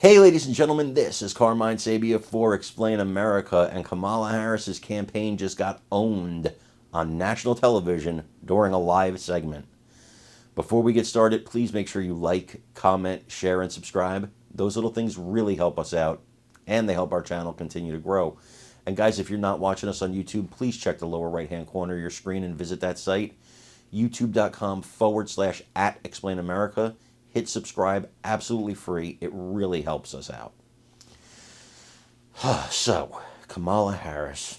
Hey, ladies and gentlemen, this is Carmine Sabia for Explain America, and Kamala Harris's campaign just got owned on national television during a live segment. Before we get started, please make sure you like, comment, share, and subscribe. Those little things really help us out, and they help our channel continue to grow. And guys, if you're not watching us on YouTube, please check the lower right-hand corner of your screen and visit that site, youtube.com/@ExplainAmerica. Hit subscribe, absolutely free. It really helps us out. So, Kamala Harris,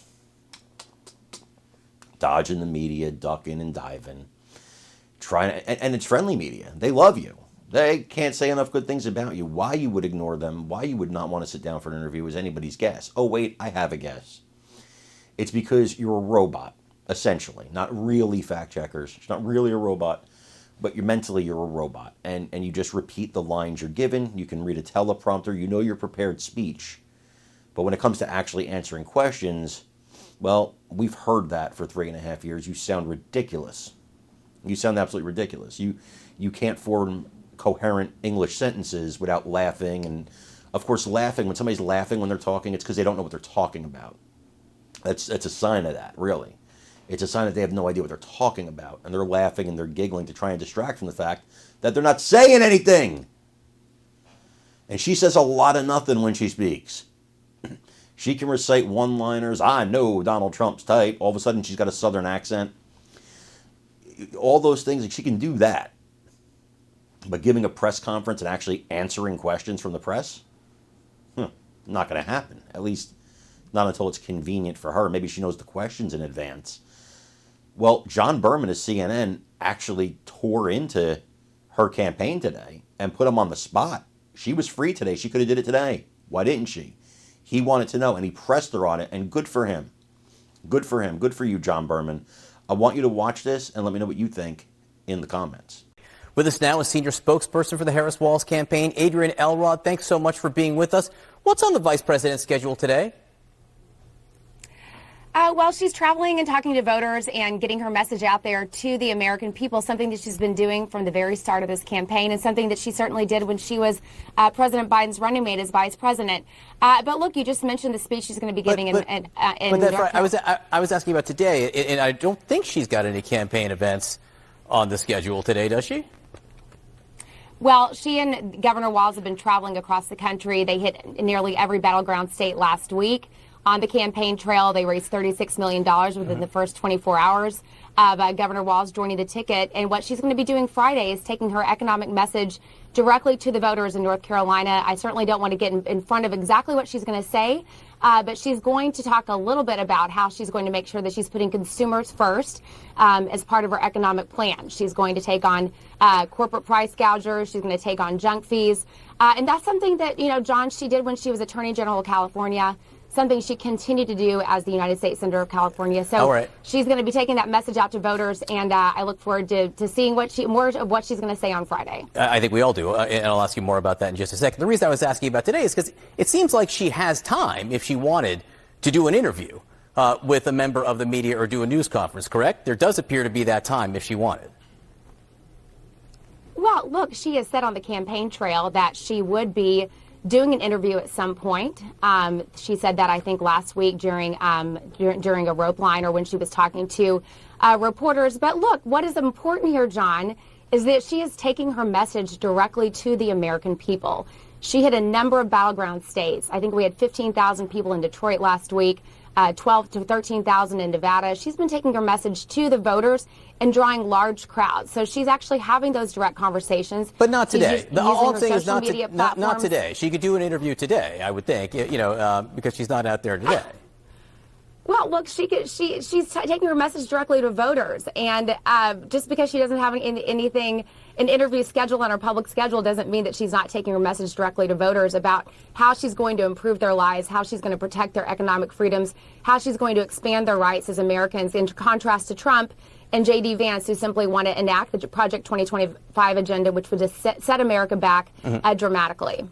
dodging the media, ducking and diving, and it's friendly media. They love you. They can't say enough good things about you. Why you would ignore them, why you would not want to sit down for an interview is anybody's guess. Oh, wait, I have a guess. It's because you're a robot, essentially. Not really fact checkers. It's not really a robot. But you're a robot, and you just repeat the lines you're given. You can read a teleprompter. You know your prepared speech. But when it comes to actually answering questions, well, we've heard that for 3.5 years. You sound ridiculous. You sound absolutely ridiculous. You can't form coherent English sentences without laughing. And, of course, laughing, when somebody's laughing when they're talking, it's because they don't know what they're talking about. That's a sign of that, really. It's a sign that they have no idea what they're talking about, and they're laughing and they're giggling to try and distract from the fact that they're not saying anything. And she says a lot of nothing when she speaks. She can recite one-liners. I know Donald Trump's type. All of a sudden, she's got a southern accent. All those things, she can do that. But giving a press conference and actually answering questions from the press, not going to happen. At least not until it's convenient for her. Maybe she knows the questions in advance. Well, John Berman of CNN actually tore into her campaign today and put him on the spot. She was free today. She could have did it today. Why didn't she? He wanted to know, and he pressed her on it, and good for him. Good for him. Good for you, John Berman. I want you to watch this and let me know what you think in the comments. With us now is senior spokesperson for the Harris-Walz campaign, Adrienne Elrod. Thanks so much for being with us. What's on the vice president's schedule today? Well, she's traveling and talking to voters and getting her message out there to the American people, something that she's been doing from the very start of this campaign and something that she certainly did when she was President Biden's running mate as vice president. But look, you just mentioned the speech she's going to be giving in that's right. I was asking about today, and I don't think she's got any campaign events on the schedule today, does she? Well, she and Governor Walz have been traveling across the country. They hit nearly every battleground state last week. On the campaign trail, they raised $36 million within the first 24 hours by Governor Walz joining the ticket. And what she's going to be doing Friday is taking her economic message directly to the voters in North Carolina. I certainly don't want to get in front of exactly what she's going to say, but she's going to talk a little bit about how she's going to make sure that she's putting consumers first as part of her economic plan. She's going to take on corporate price gougers. She's going to take on junk fees. And that's something that, John, she did when she was Attorney General of California. Something she continued to do as the United States Senator of California. So she's going to be taking that message out to voters, and I look forward to seeing more of what she's going to say on Friday. I think we all do, and I'll ask you more about that in just a second. The reason I was asking about today is because it seems like she has time, if she wanted, to do an interview with a member of the media or do a news conference, correct? There does appear to be that time if she wanted. Well, look, she has said on the campaign trail that she would be doing an interview at some point. She said that, I think, last week during a rope line or when she was talking to reporters. But look, what is important here, John, is that she is taking her message directly to the American people. She hit a number of battleground states. I think we had 15,000 people in Detroit last week, 12 to 13,000 in Nevada. She's been taking her message to the voters and drawing large crowds. So she's actually having those direct conversations. But not today. All I'm saying is not today. She could do an interview today, I would think, because she's not out there today. Well, look, she's taking her message directly to voters, and just because she doesn't have an interview schedule on her public schedule doesn't mean that she's not taking her message directly to voters about how she's going to improve their lives, how she's going to protect their economic freedoms, how she's going to expand their rights as Americans, in contrast to Trump and J.D. Vance, who simply want to enact the Project 2025 agenda, which would just set America back dramatically.